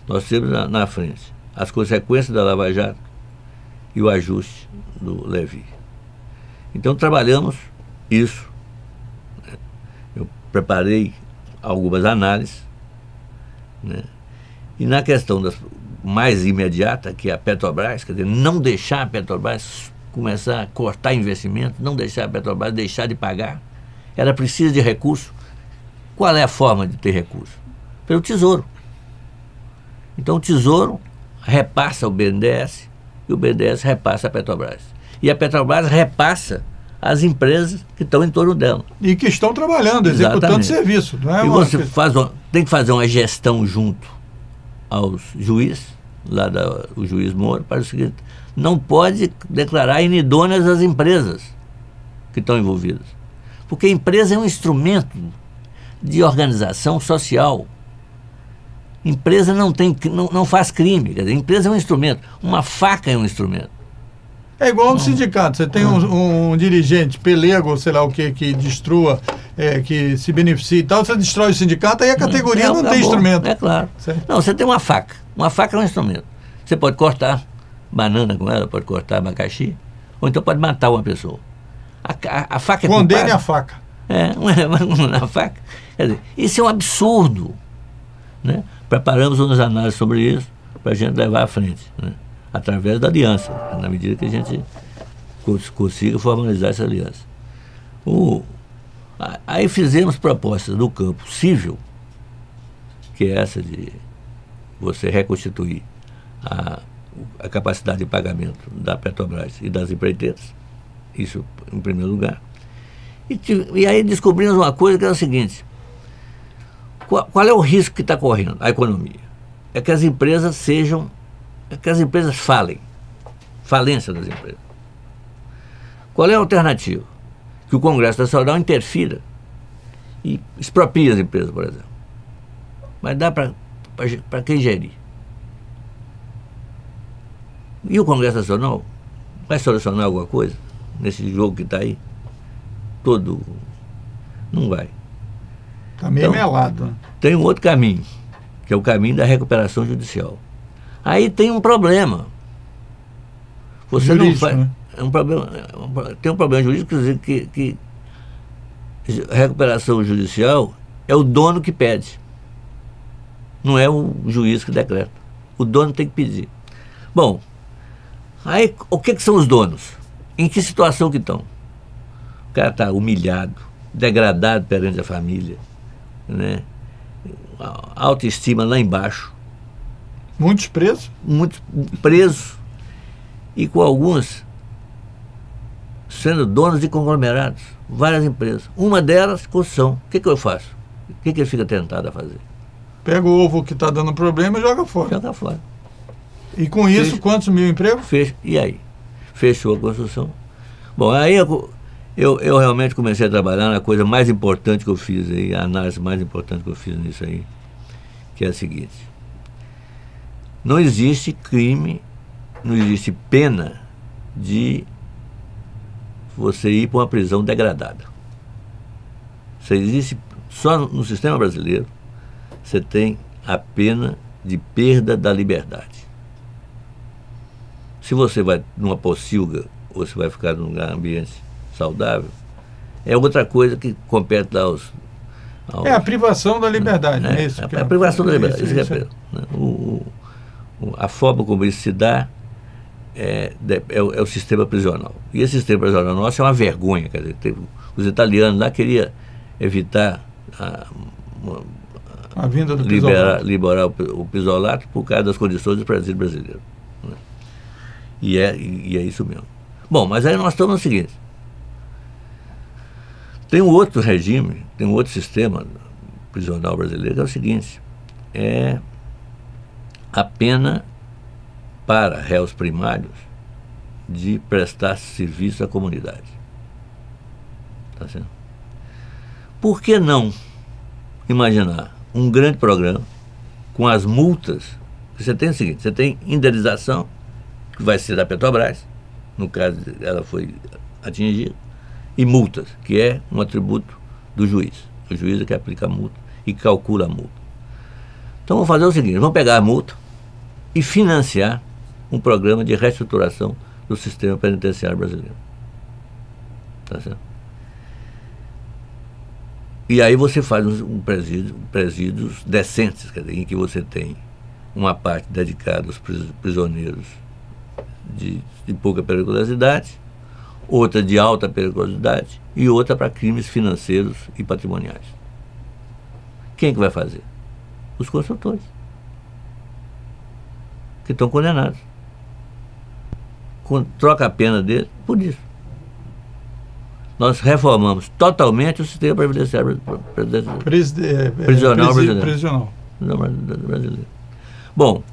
Nós temos na frente as consequências da Lava Jato e o ajuste do Levy. Então trabalhamos isso. Eu preparei algumas análises, né? E na questão mais imediata, que é a Petrobras, quer dizer, não deixar a Petrobras começar a cortar investimento, não deixar a Petrobras deixar de pagar, ela precisa de recurso. Qual é a forma de ter recurso? Pelo Tesouro. Então o Tesouro repassa o BNDES e o BNDES repassa a Petrobras. E a Petrobras repassa as empresas que estão em torno dela. E que estão trabalhando, executando serviço. Não é e você tem que fazer uma gestão junto aos juízes, o juiz Moro, para o seguinte, não pode declarar inidôneas as empresas que estão envolvidas. Porque a empresa é um instrumento de organização social. Empresa não faz crime, quer dizer, empresa é um instrumento, uma faca é um instrumento. É igual no sindicato, você tem um dirigente pelego, ou sei lá o que destrua, que se beneficia e tal, você destrói o sindicato, aí a categoria não tem instrumento. É claro. Certo. Não, você tem uma faca é um instrumento. Você pode cortar banana com ela, pode cortar abacaxi, ou então pode matar uma pessoa. A faca é condene a faca. A faca. Quer dizer, isso é um absurdo, né? Preparamos umas análises sobre isso para a gente levar à frente, né? Através da aliança, na medida que a gente consiga formalizar essa aliança. Aí fizemos propostas no campo civil, que é essa de você reconstituir a capacidade de pagamento da Petrobras e das empreiteiras, isso em primeiro lugar. E aí descobrimos uma coisa que é o seguinte, qual é o risco que está correndo a economia? É que as empresas falem, falência das empresas. Qual é a alternativa? Que o Congresso Nacional interfira e exproprie as empresas, por exemplo. mas dá para quem gerir. E o Congresso Nacional vai solucionar alguma coisa nesse jogo que está aí? Todo... Não vai. Está meio melado. Né? Tem um outro caminho, que é o caminho da recuperação judicial. Aí tem um problema. Você jurídico, não faz... Né? É um problema, tem um problema jurídico, quer dizer, que recuperação judicial é o dono que pede. Não é o juiz que decreta. O dono tem que pedir. Bom, aí o que são os donos? Em que situação que estão? O cara está humilhado, degradado perante a família, né? A autoestima lá embaixo. Muitos presos? Muitos presos. E com alguns sendo donos de conglomerados, várias empresas. Uma delas, construção. O que eu faço? O que ele fica tentado a fazer? Pega o ovo que está dando problema e joga fora. Joga fora. E com isso, quantos mil empregos? E aí? Fechou a construção. Bom, aí eu realmente comecei a trabalhar na coisa mais importante que eu fiz aí, a análise mais importante que eu fiz nisso aí, que é a seguinte: não existe crime, não existe pena de você ir para uma prisão degradada. Você existe, só no sistema brasileiro, você tem a pena de perda da liberdade. Se você vai numa pocilga ou se vai ficar num ambiente saudável, é outra coisa que compete lá aos... É a privação da liberdade. É isso. A privação da liberdade. Isso que é, a forma como isso se dá é o sistema prisional. E esse sistema prisional nosso é uma vergonha. Quer dizer, os italianos lá queriam evitar a vinda do liberar o pisolato por causa das condições do presídio brasileiro. Né? E é isso mesmo. Bom, mas aí nós estamos no seguinte: tem um outro regime, tem um outro sistema prisional brasileiro, que é o seguinte: é a pena para réus primários de prestar serviço à comunidade. Tá certo? Por que não imaginar um grande programa com as multas? Você tem o seguinte: você tem indenização, que vai ser da Petrobras, no caso ela foi atingida, e multas, que é um atributo do juiz. O juiz é que aplica a multa e calcula a multa. Então vamos fazer o seguinte: vamos pegar a multa e financiar um programa de reestruturação do sistema penitenciário brasileiro. Tá certo? E aí você faz presídios decentes, quer dizer, em que você tem uma parte dedicada aos prisioneiros de pouca periculosidade, outra de alta periculosidade e outra para crimes financeiros e patrimoniais. Quem que vai fazer? Os construtores, que estão condenados. Troca a pena dele por isso. Nós reformamos totalmente o sistema previdenciário prisional brasileiro. Bom,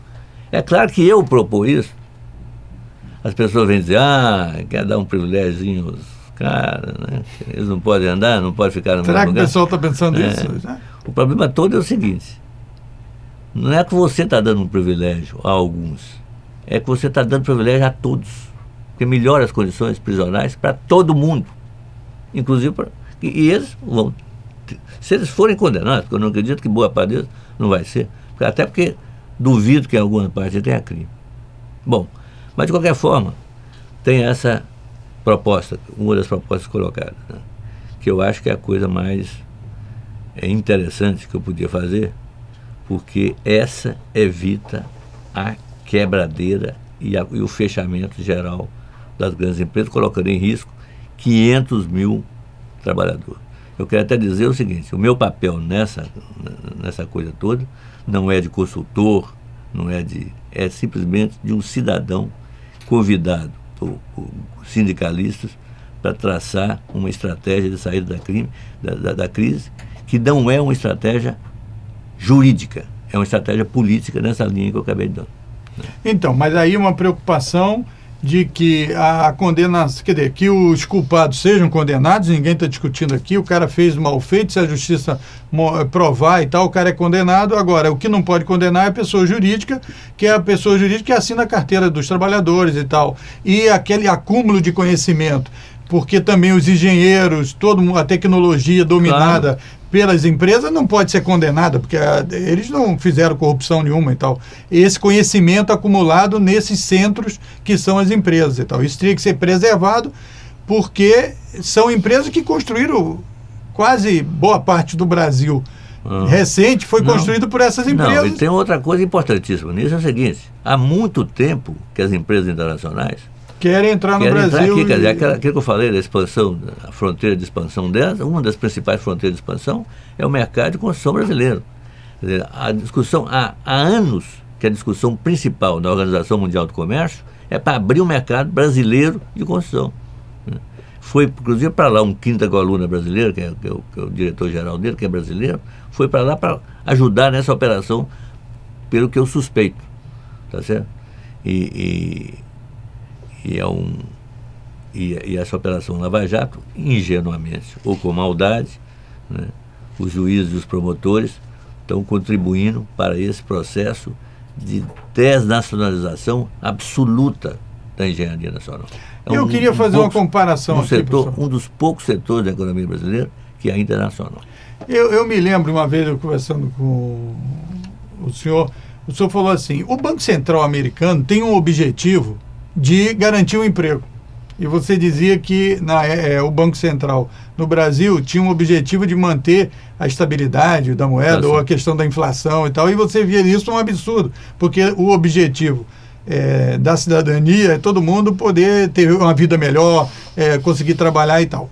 é claro que eu propor isso. As pessoas vêm dizer: quer dar um privilégio aos caras, né? Eles não podem andar, não podem ficar no mesmo lugar. Será que o pessoal está pensando isso? O problema todo é o seguinte: não é que você está dando um privilégio a alguns, é que você está dando privilégio a todos, porque melhora as condições prisionais para todo mundo, inclusive e eles vão, se eles forem condenados, porque eu não acredito que boa parte deles não vai ser, até porque duvido que em alguma parte tenha crime. Bom, mas de qualquer forma tem essa proposta, uma das propostas colocadas, né, que eu acho que é a coisa mais interessante que eu podia fazer, porque essa evita a quebradeira e o fechamento geral das grandes empresas, colocando em risco 500 mil trabalhadores. Eu quero até dizer o seguinte: o meu papel nessa coisa toda não é de consultor, é simplesmente de um cidadão convidado por sindicalistas para traçar uma estratégia de saída da crise, que não é uma estratégia jurídica, é uma estratégia política nessa linha que eu acabei de dar. Então, mas aí uma preocupação de que a condenação, quer dizer, que os culpados sejam condenados, ninguém está discutindo aqui, o cara fez mal feito, se a justiça provar e tal, o cara é condenado. Agora, o que não pode condenar é a pessoa jurídica, que é a pessoa jurídica que assina a carteira dos trabalhadores e tal, e aquele acúmulo de conhecimento, porque também os engenheiros, a tecnologia dominada pelas empresas não pode ser condenada, porque eles não fizeram corrupção nenhuma e tal. Esse conhecimento acumulado nesses centros que são as empresas e tal. Isso teria que ser preservado, porque são empresas que construíram quase boa parte do Brasil recente, foi construído por essas empresas. Não, e tem outra coisa importantíssima nisso, é o seguinte: há muito tempo que as empresas internacionais querem entrar no Brasil. Quer dizer, aquilo que eu falei da expansão, a fronteira de expansão delas, uma das principais fronteiras de expansão é o mercado de construção brasileiro. Quer dizer, a discussão, há anos que a discussão principal da Organização Mundial do Comércio é para abrir o mercado brasileiro de construção. Foi, inclusive, para lá um quinta coluna brasileiro, que é o diretor-geral dele, que é brasileiro, foi para lá para ajudar nessa operação, pelo que eu suspeito. Tá certo? E essa operação Lava Jato, ingenuamente ou com maldade, né, os juízes e os promotores estão contribuindo para esse processo de desnacionalização absoluta da engenharia nacional. Eu queria fazer uma comparação aqui, um dos poucos setores da economia brasileira que ainda é nacional. Eu me lembro uma vez, eu conversando com o senhor falou assim: o Banco Central americano tem um objetivo de garantir o emprego. E você dizia que o Banco Central no Brasil tinha um objetivo de manter a estabilidade da moeda ou a questão da inflação e tal, e você via isso um absurdo, porque o objetivo da cidadania é todo mundo poder ter uma vida melhor, conseguir trabalhar e tal.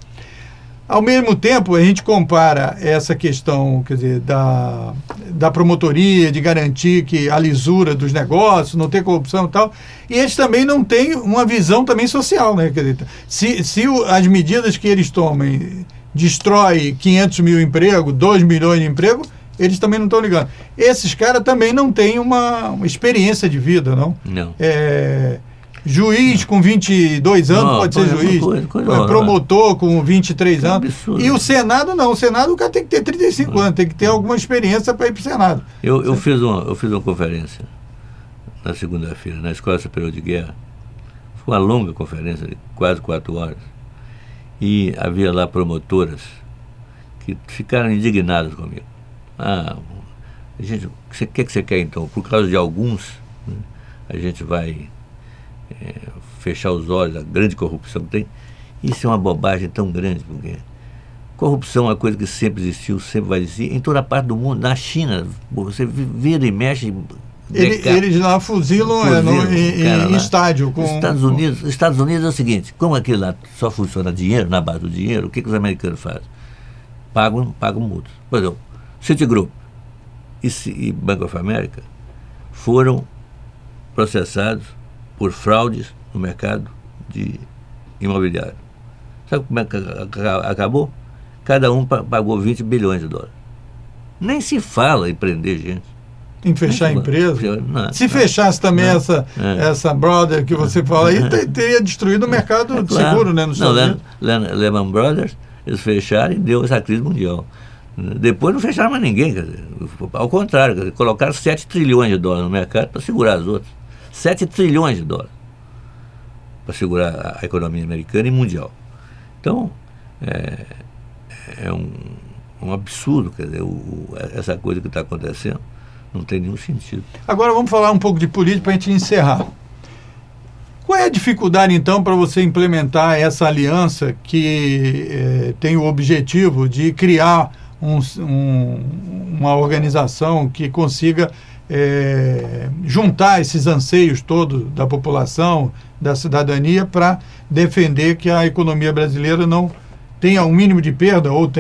Ao mesmo tempo, a gente compara essa questão, quer dizer, da promotoria, de garantir que a lisura dos negócios, não ter corrupção e tal, e eles também não têm uma visão também social, né? Quer dizer, se as medidas que eles tomem destrói 500 mil empregos, 2 milhões de empregos, eles também não estão ligando. Esses caras também não têm uma experiência de vida, não? Não. Juiz com 22 anos pode ser juiz, promotor com 23 anos. Absurdo. E o Senado não, o Senado o cara tem que ter 35 anos, tem que ter alguma experiência para ir para o Senado. Eu fiz uma conferência na segunda-feira, na Escola Superior de Guerra. Foi uma longa conferência de quase 4 horas. E havia lá promotoras que ficaram indignadas comigo. Gente, o que você quer então? Por causa de alguns, né, a gente vai fechar os olhos da grande corrupção que tem. Isso é uma bobagem tão grande, porque corrupção é uma coisa que sempre existiu, sempre vai existir, em toda parte do mundo. Na China, você vira e mexe. Eles lá fuzilam em estádio. Estados Unidos é o seguinte: como aquilo lá só funciona dinheiro, na base do dinheiro, o que os americanos fazem? Pagam multas. Por exemplo, Citigroup e Bank of America foram processados por fraudes no mercado de imobiliário. Sabe como é que acabou? Cada um pagou 20 bilhões de dólares. Nem se fala em prender gente. Em fechar a empresa? Se fechasse também essa Brother que você fala aí, teria destruído o mercado de seguro, né? Lehman Brothers, eles fecharam e deu essa crise mundial. Depois não fecharam mais ninguém, quer dizer, ao contrário, quer dizer, colocaram 7 trilhões de dólares no mercado para segurar as outras. 7 trilhões de dólares para segurar a economia americana e mundial. Então, é um absurdo, quer dizer, essa coisa que está acontecendo não tem nenhum sentido. Agora vamos falar um pouco de política para a gente encerrar. Qual é a dificuldade, então, para você implementar essa aliança que tem o objetivo de criar uma organização que consiga juntar esses anseios todos da população, da cidadania, para defender que a economia brasileira não tenha um mínimo de perda ou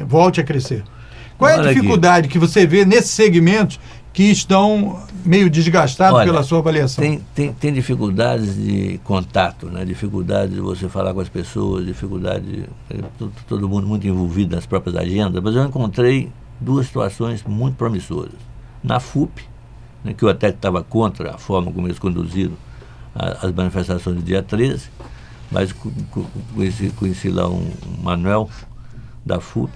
volte a crescer? Qual é a dificuldade que você vê nesses segmentos que estão meio desgastados pela sua avaliação? Tem dificuldades de contato, né? Dificuldade de você falar com as pessoas, dificuldade todo mundo muito envolvido nas próprias agendas, mas eu encontrei 2 situações muito promissoras. Na FUP, né, que eu até estava contra a forma como eles conduziram as manifestações do dia 13, mas conheci lá um Manuel da FUP,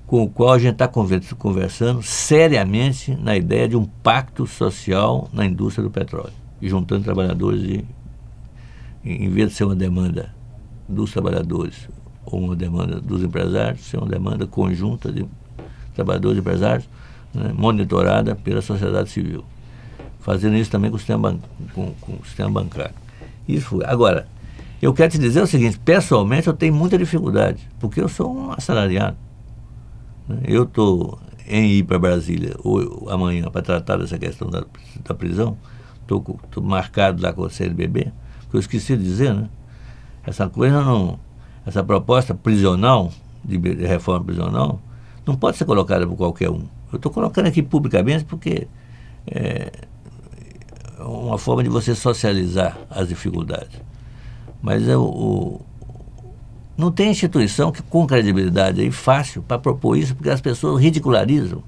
com o qual a gente está conversando seriamente na ideia de um pacto social na indústria do petróleo, juntando trabalhadores em vez de ser uma demanda dos trabalhadores ou uma demanda dos empresários, ser uma demanda conjunta de trabalhadores e empresários, né, monitorada pela sociedade civil. Fazendo isso também com o sistema bancário. Isso. Agora, eu quero te dizer o seguinte, pessoalmente eu tenho muita dificuldade, porque eu sou um assalariado. Eu estou em ir para Brasília amanhã para tratar dessa questão da prisão. Estou marcado lá com o CNBB, que eu esqueci de dizer, né? Essa proposta prisional, de reforma prisional, não pode ser colocada por qualquer um. Eu estou colocando aqui publicamente porque é uma forma de você socializar as dificuldades. Mas não tem instituição que com credibilidade aí fácil para propor isso, porque as pessoas ridicularizam,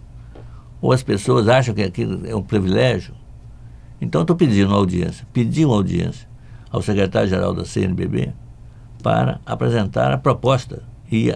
ou as pessoas acham que aquilo é um privilégio. Então estou pedi uma audiência ao secretário-geral da CNBB para apresentar a proposta e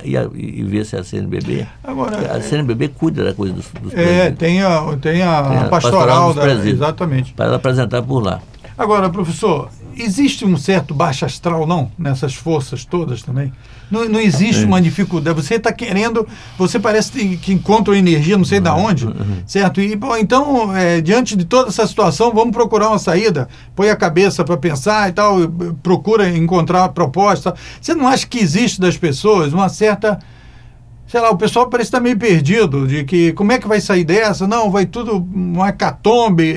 ver se a CNBB... Agora, a CNBB cuida da coisa dos presídios. Tem a pastoral dos presídios. Exatamente. Para ela apresentar por lá. Agora, professor, existe um certo baixo astral, não? Nessas forças todas também? Não existe uma dificuldade. Você está querendo... Você parece que encontra energia, não sei de onde, certo? E, bom, então, diante de toda essa situação, vamos procurar uma saída. Põe a cabeça para pensar e tal, procura encontrar uma proposta. Você não acha que existe das pessoas uma certa... Sei lá, o pessoal parece estar meio perdido, de que como é que vai sair dessa? Não, vai tudo uma hecatombe.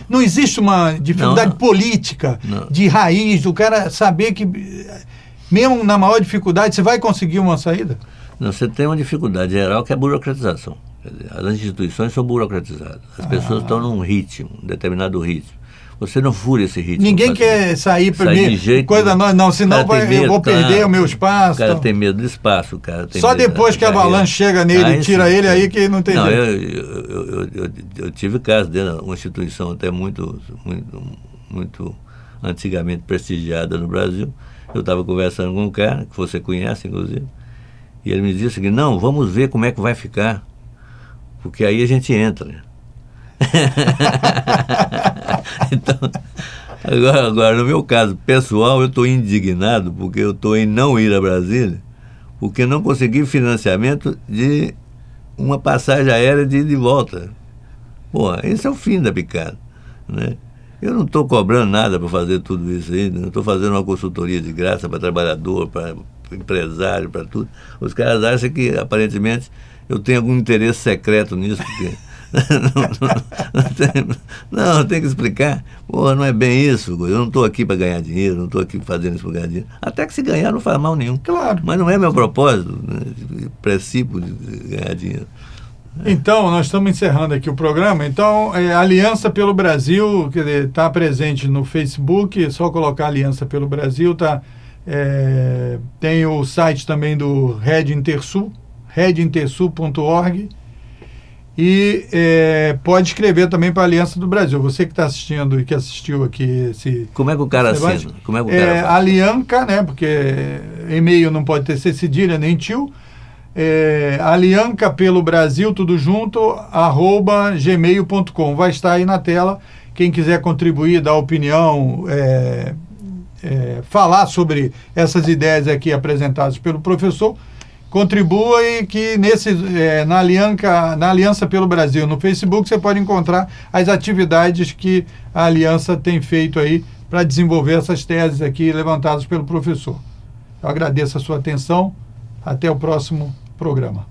Não existe uma dificuldade política, de raiz, do cara saber que, mesmo na maior dificuldade, você vai conseguir uma saída? Não, você tem uma dificuldade geral que é a burocratização. Quer dizer, as instituições são burocratizadas. As pessoas estão num ritmo, um determinado ritmo. Você não fura esse ritmo. Ninguém quer sair primeiro. Não, senão eu vou perder o meu espaço. O cara tem medo do espaço. O cara tem só depois que a avalanche chega nele e tira ele, aí que não tem jeito. Eu tive caso de uma instituição até muito antigamente prestigiada no Brasil. Eu estava conversando com um cara, que você conhece, inclusive, e ele me disse o seguinte: não, vamos ver como é que vai ficar, porque aí a gente entra. Então, agora, no meu caso pessoal, eu estou indignado porque eu estou em não ir a Brasília, porque não consegui financiamento de uma passagem aérea de ida e volta. Pô, esse é o fim da picada, né? Eu não estou cobrando nada para fazer tudo isso aí, não estou fazendo uma consultoria de graça para trabalhador, para empresário, para tudo. Os caras acham que, aparentemente, eu tenho algum interesse secreto nisso, porque... não, tem que explicar. Porra, não é bem isso. Eu não estou aqui para ganhar dinheiro, não estou aqui fazendo isso para ganhar dinheiro. Até que se ganhar não faz mal nenhum. Claro. Mas não é meu propósito, né? Princípio de ganhar dinheiro. Então, nós estamos encerrando aqui o programa. Então, Aliança pelo Brasil, quer dizer, está presente no Facebook, é só colocar Aliança pelo Brasil, tá? Tem o site também do Rede Intersul, redintersul.org. E pode escrever também para a Aliança do Brasil. Você que está assistindo e que assistiu aqui esse... Como é que o cara assina? Como é que o cara faz? Alianca, né? Porque e-mail não pode ter cedilha nem tio. Alianca pelo Brasil, tudo junto, @gmail.com. Vai estar aí na tela. Quem quiser contribuir, dar opinião, falar sobre essas ideias aqui apresentadas pelo professor, contribua, e que na Aliança pelo Brasil, no Facebook, você pode encontrar as atividades que a Aliança tem feito aí para desenvolver essas teses aqui levantadas pelo professor. Eu agradeço a sua atenção. Até o próximo programa.